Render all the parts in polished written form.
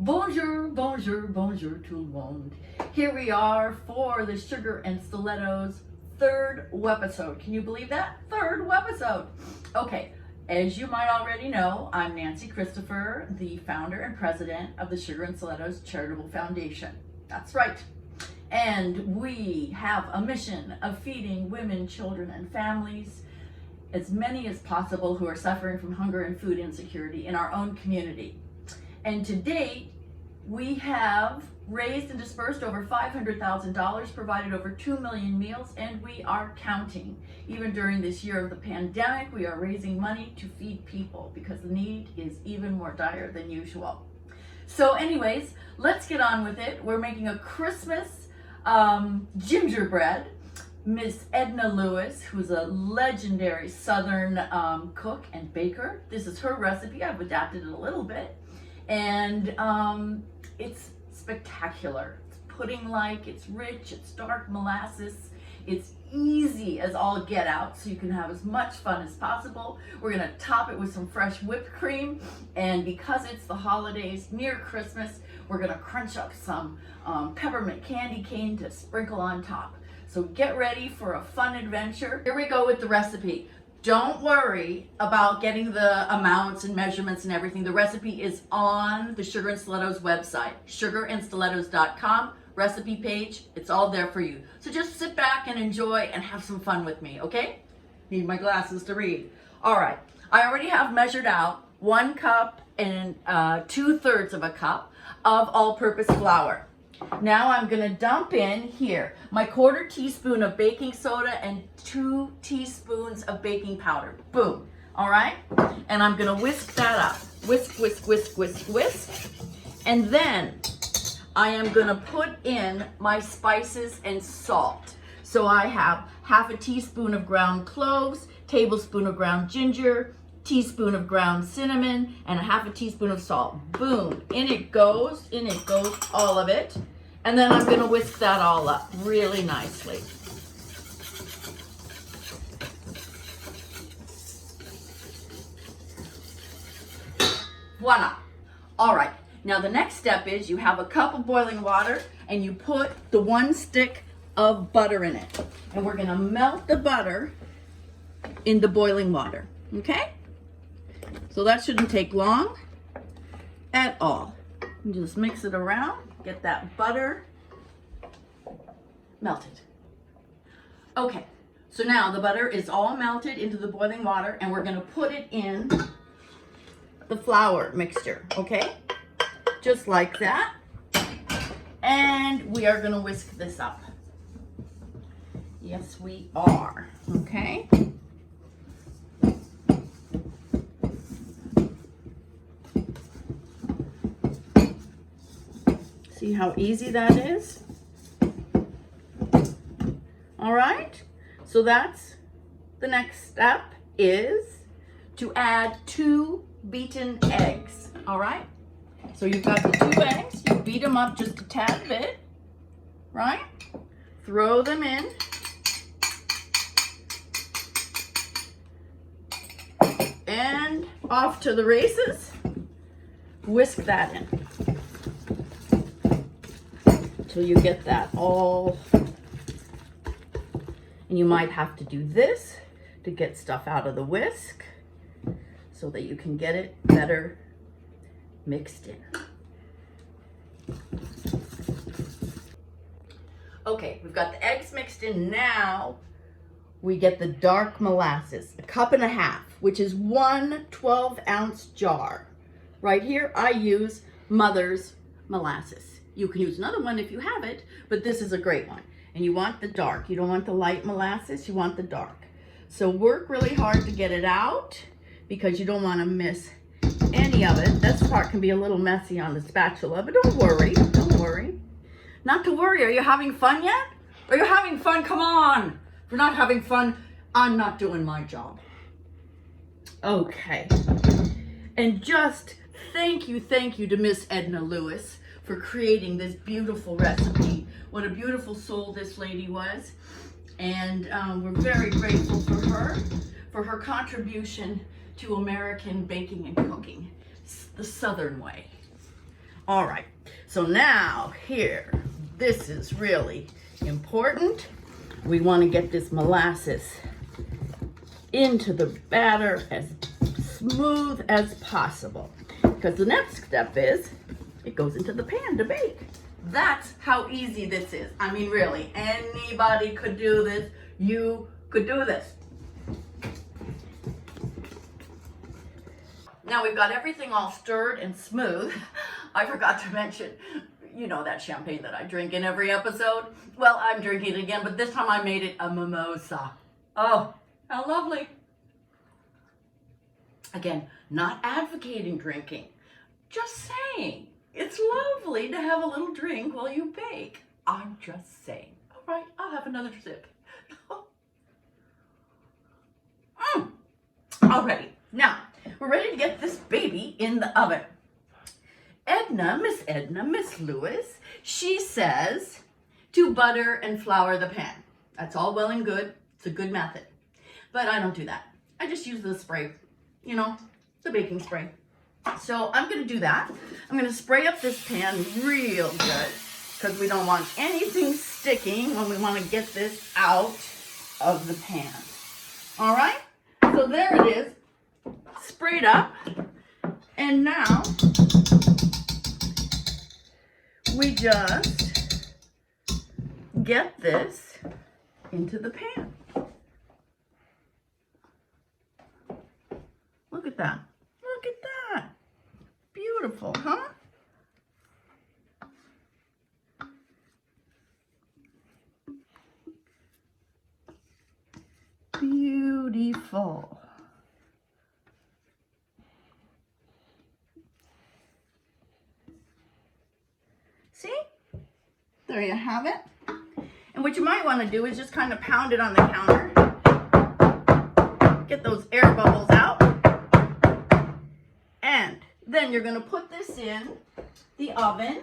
Bonjour, bonjour, bonjour tout le monde. Here we are for the Sugar and Stilettos third webisode. Can you believe that? Third webisode. Okay, as you might already know, I'm Nancy Christopher, the founder and president of the Sugar and Stilettos Charitable Foundation. That's right. And we have a mission of feeding women, children, and families, as many as possible, who are suffering from hunger and food insecurity in our own community. And to date, we have raised and dispersed over $500,000, provided over 2 million meals, and we are counting. Even during this year of the pandemic, we are raising money to feed people because the need is even more dire than usual. So anyways, let's get on with it. We're making a Christmas gingerbread. Miss Edna Lewis, who's a legendary Southern cook and baker. This is her recipe. I've adapted it a little bit. And it's spectacular. It's pudding-like, it's rich, it's dark molasses. It's easy as all get out, so you can have as much fun as possible. We're gonna top it with some fresh whipped cream, and because it's the holidays near Christmas, we're gonna crunch up some peppermint candy cane to sprinkle on top. So get ready for a fun adventure. Here we go with the recipe. Don't worry about getting the amounts and measurements and everything. The recipe is on the Sugar and Stilettos website, sugarandstilettos.com, recipe page. It's all there for you. So just sit back and enjoy and have some fun with me, okay? Need my glasses to read. All right, I already have measured out 1 cup and 2/3 of a cup of all-purpose flour. Now I'm gonna dump in here my 1/4 teaspoon of baking soda and 2 teaspoons of baking powder. Boom, all right? And I'm gonna whisk that up. Whisk, whisk, whisk, whisk, whisk. And then I am gonna put in my spices and salt. So I have 1/2 teaspoon of ground cloves, tablespoon of ground ginger, teaspoon of ground cinnamon, and 1/2 teaspoon of salt. Boom, in it goes, all of it. And then I'm gonna whisk that all up really nicely. Voila. All right, now the next step is you have a cup of boiling water and you put the 1 stick of butter in it. And we're gonna melt the butter in the boiling water, okay? So that shouldn't take long at all. You just mix it around, get that butter melted. Okay, so now the butter is all melted into the boiling water and we're gonna put it in the flour mixture, okay? Just like that. And we are gonna whisk this up. Yes, we are, okay? See how easy that is? All right, so that's the next step, is to add 2 beaten eggs, all right? So you've got the 2 eggs, you beat them up just a tad bit, right? Throw them in. And off to the races. Whisk that in. Till you get that all, and you might have to do this to get stuff out of the whisk so that you can get it better mixed in. Okay, we've got the eggs mixed in. Now we get the dark molasses, 1.5 cups, which is 1 12-ounce jar. Right here I use Mother's molasses. You can use another one if you have it, but this is a great one. And you want the dark. You don't want the light molasses, you want the dark. So work really hard to get it out because you don't want to miss any of it. This part can be a little messy on the spatula, but don't worry, don't worry. Not to worry, are you having fun yet? Are you having fun? Come on. If you're not having fun, I'm not doing my job. Okay. And just thank you to Miss Edna Lewis for creating this beautiful recipe. What a beautiful soul this lady was. And we're very grateful for her contribution to American baking and cooking, the Southern way. All right, so now here, this is really important. We want to get this molasses into the batter as smooth as possible, because the next step is it goes into the pan to bake. That's how easy this is. I mean, really, anybody could do this. You could do this. Now we've got everything all stirred and smooth. I forgot to mention, you know that champagne that I drink in every episode? Well, I'm drinking it again, but this time I made it a mimosa. Oh, how lovely. Again, not advocating drinking, just saying. It's lovely to have a little drink while you bake. I'm just saying. All right, I'll have another sip. Alrighty, now we're ready to get this baby in the oven. Edna, Miss Lewis, she says to butter and flour the pan. That's all well and good. It's a good method. But I don't do that. I just use the spray, you know, the baking spray. So I'm going to do that. I'm going to spray up this pan real good because we don't want anything sticking when we want to get this out of the pan. All right? So there it is, sprayed up. And now we just get this into the pan. Look at that. Look at that. Beautiful, huh? Beautiful. See? There you have it. And what you might want to do is just kind of pound it on the counter. Get those air bubbles out. And then you're going to put this in the oven,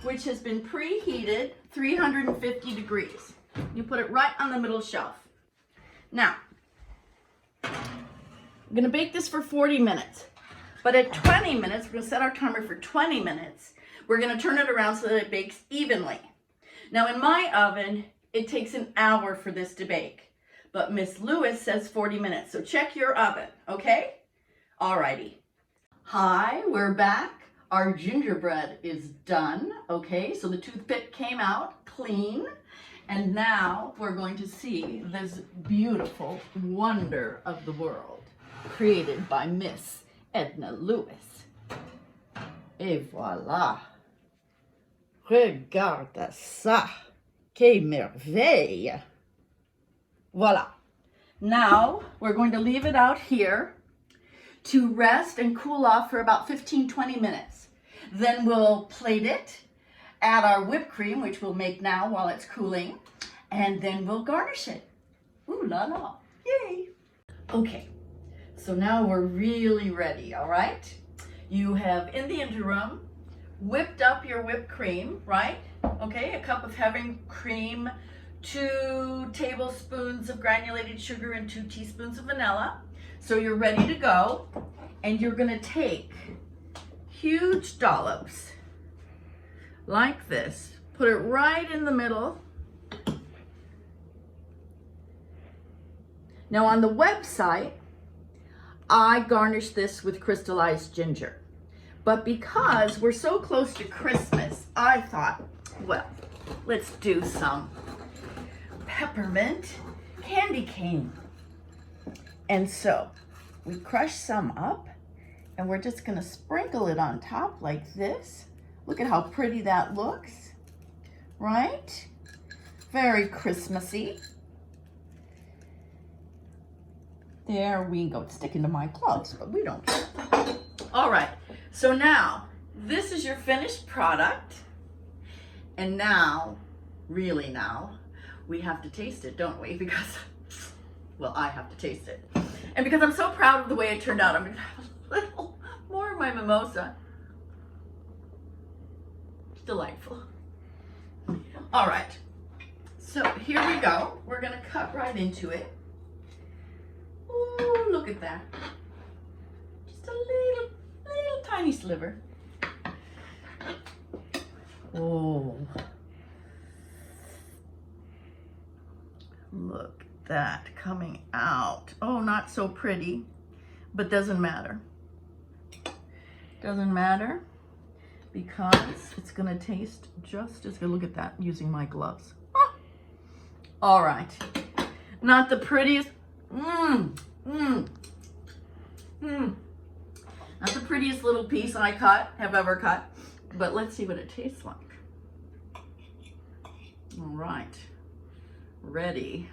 which has been preheated 350 degrees. You put it right on the middle shelf. Now, I'm going to bake this for 40 minutes. But at 20 minutes, we're going to set our timer for 20 minutes. We're going to turn it around so that it bakes evenly. Now, in my oven, it takes an hour for this to bake. But Miss Lewis says 40 minutes. So check your oven, okay? Alrighty. Hi, we're back. Our gingerbread is done, okay? So the toothpick came out clean. And now we're going to see this beautiful wonder of the world created by Miss Edna Lewis. Et voilà. Regarde ça. Que merveille. Voilà. Now we're going to leave it out here to rest and cool off for about 15-20 minutes. Then we'll plate it, add our whipped cream, which we'll make now while it's cooling, and then we'll garnish it. Ooh la la, yay. Okay, so now we're really ready, all right? You have, in the interim, whipped up your whipped cream, right? Okay, a cup of heavy cream, 2 tablespoons of granulated sugar, and 2 teaspoons of vanilla. So you're ready to go, and you're gonna take huge dollops like this, put it right in the middle. Now on the website, I garnish this with crystallized ginger. But because we're so close to Christmas, I thought, well, let's do some peppermint candy cane. And so we crush some up, and we're just gonna sprinkle it on top like this. Look at how pretty that looks, right? Very Christmassy. There we go. It's sticking to my gloves, but we don't care. All right, so now this is your finished product. And now, really now, we have to taste it, don't we? Because, well, I have to taste it. And because I'm so proud of the way it turned out, I'm gonna have a little more of my mimosa. It's delightful. All right, so here we go. We're gonna cut right into it. Ooh, look at that. Just a little tiny sliver. Oh, look at that coming out. Oh, not so pretty, but doesn't matter. Doesn't matter because it's gonna taste just as good. Look at that, using my gloves. Ah. All right, not the prettiest. Not the prettiest little piece have ever cut, but let's see what it tastes like. All right, ready.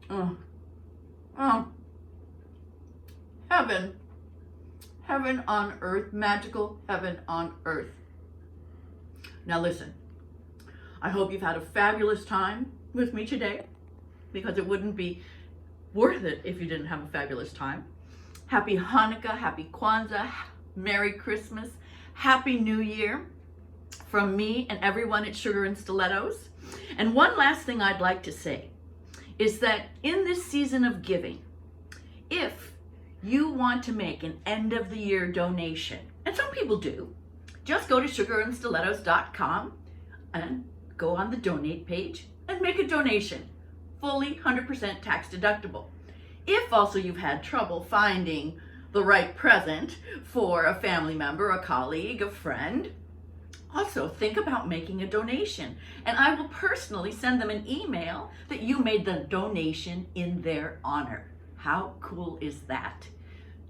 Oh, heaven. Heaven on earth, magical heaven on earth. Now listen, I hope you've had a fabulous time with me today, because it wouldn't be worth it if you didn't have a fabulous time. Happy Hanukkah, happy Kwanzaa, Merry Christmas, Happy New Year from me and everyone at Sugar and Stilettos. And one last thing I'd like to say is that in this season of giving, if you want to make an end of the year donation, and some people do, just go to sugarandstilettos.com and go on the donate page and make a donation, fully 100% tax deductible. If also you've had trouble finding the right present for a family member, a colleague, a friend, also think about making a donation, and I will personally send them an email that you made the donation in their honor. How cool is that?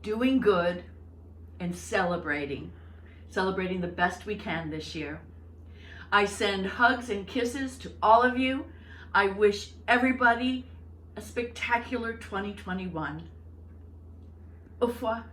Doing good and celebrating the best we can this year. I send hugs and kisses to all of you. I wish everybody a spectacular 2021. Au revoir.